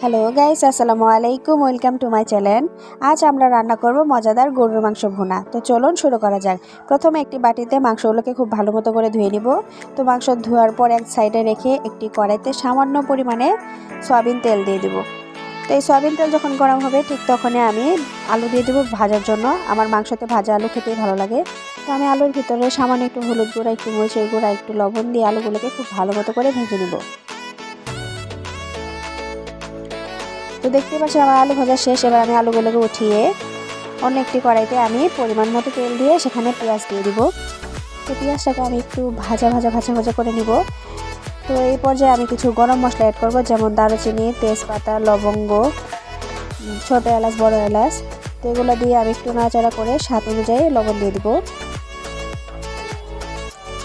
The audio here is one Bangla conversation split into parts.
হ্যালো গাইস, আসসালামু আলাইকুম। Welcome to my channel. আজ আমরা রান্না করব মজাদার গরুর মাংস ভুনা। তো চলুন শুরু করা যাক। প্রথমে একটি বাটিতে মাংসগুলোকে খুব ভালো মতো করে ধুয়ে নিব। তো মাংস ধোয়ার পর এক সাইডে রেখে একটি কড়াইতে সামান্য পরিমাণে সয়াবিন তেল দিয়ে দিব। তো এই সয়াবিন তেল যখন গরম হবে ঠিক তখনই আমি আলু দিয়ে দেবো ভাজার জন্য। আমার মাংসতে ভাজা আলু খেতেই ভালো লাগে। তো আমি আলুর ভিতরে সামান্য একটু হলুদ গুঁড়া, একটু মরিচের গুঁড়া, একটু লবণ দিয়ে আলুগুলোকে খুব ভালো মতো করে ভেজে নেব। তো দেখতে পাচ্ছি আমার আলু ভাজা শেষ। এবার আমি আলুগুলোকে উঠিয়ে অন্য একটি কড়াইতে আমি পরিমাণ মতো তেল দিয়ে সেখানে পেঁয়াজ দিয়ে দিব। তো পেঁয়াজটাকে আমি একটু ভাজা করে নিব। তো এই পর্যায়ে আমি কিছু গরম মশলা অ্যাড করব, যেমন দারুচিনি, তেজপাতা, লবঙ্গ, ছোট এলাচ, বড় এলাচ। তো এগুলো দিয়ে আমি একটু নাড়াচাড়া করে স্বাদ অনুযায়ী লবণ দিয়ে দিব।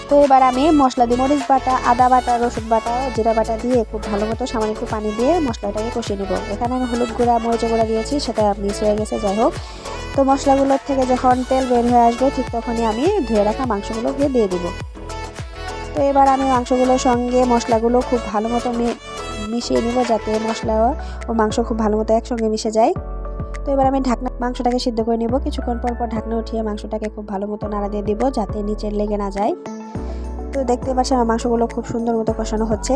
তো এবার আমি মশলা দিই মরিচ বাটা, আদা বাটা, রসুন বাটা, জিরা বাটা দিয়ে খুব ভালো মতো সামান্য একটু পানি দিয়ে মশলাটাকে কষিয়ে নেব। এখানে আমি হলুদ গুঁড়া, মরিচের গুঁড়া দিয়েছি, সেটা মিক্স হয়ে গেছে, যাই হোক। তো মশলাগুলোর থেকে যখন তেল বের হয়ে আসবে ঠিক তখনই আমি ধুয়ে রাখা মাংসগুলোকে দিয়ে দিব। তো এবার আমি মাংসগুলোর সঙ্গে মশলাগুলো খুব ভালো মতো মিশিয়ে নিব, যাতে মশলা ও মাংস খুব ভালো মতো একসঙ্গে মিশে যায়। তো এবার আমি মাংসটাকে সিদ্ধ করে নেব। কিছুক্ষণ পর ঢাকনা উঠিয়ে মাংসটাকে খুব ভালো মতো নাড়া দিয়ে দিব, যাতে নিচে লেগে না যায়। তো দেখতে পাচ্ছি আমার মাংসগুলো খুব সুন্দর মতো কষানো হচ্ছে।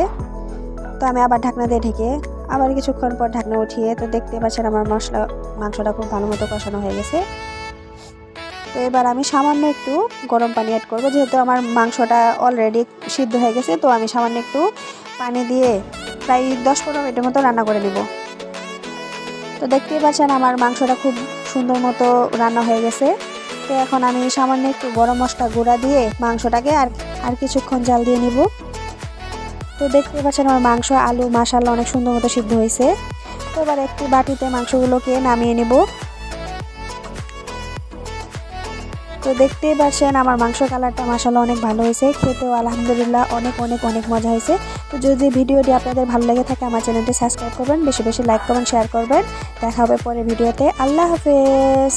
তো আমি আবার ঢাকনা দিয়ে ঢেকে আবার কিছুক্ষণ পর ঢাকনা উঠিয়ে, তো দেখতে পাচ্ছেন আমার মাংসটা খুব ভালো মতো কষানো হয়ে গেছে। তো এবার আমি সামান্য একটু গরম পানি অ্যাড করব, যেহেতু আমার মাংসটা অলরেডি সিদ্ধ হয়ে গেছে। তো আমি সামান্য একটু পানি দিয়ে প্রায় 10-15 মিনিটের মতো রান্না করে নেব। তো দেখতেই পাচ্ছেন আমার মাংসটা খুব সুন্দর মতো রান্না হয়ে গেছে। তো এখন আমি সামান্য একটু গরম মশলা গুঁড়া দিয়ে মাংসটাকে আর কিছুক্ষণ জাল দিয়ে নিব। তো দেখতে পাচ্ছেন আমার মাংস, আলু মাশাআল্লাহ অনেক সুন্দর মতো সিদ্ধ হয়েছে। তো এবার একটি বাটিতে মাংসগুলোকে নামিয়ে নেব। তো দেখতেই পাচ্ছেন আমার মাংস কালারটা মাশাআল্লাহ অনেক ভালো হয়েছে, খেতেও আলহামদুলিল্লাহ অনেক অনেক অনেক মজা হয়েছে। তো যদি ভিডিওটি আপনাদের ভালো লেগে থাকে আমার চ্যানেলটি সাবস্ক্রাইব করবেন, বেশি বেশি লাইক কমেন্ট শেয়ার করবেন। দেখা হবে পরের ভিডিওতে। আল্লাহ হাফেজ।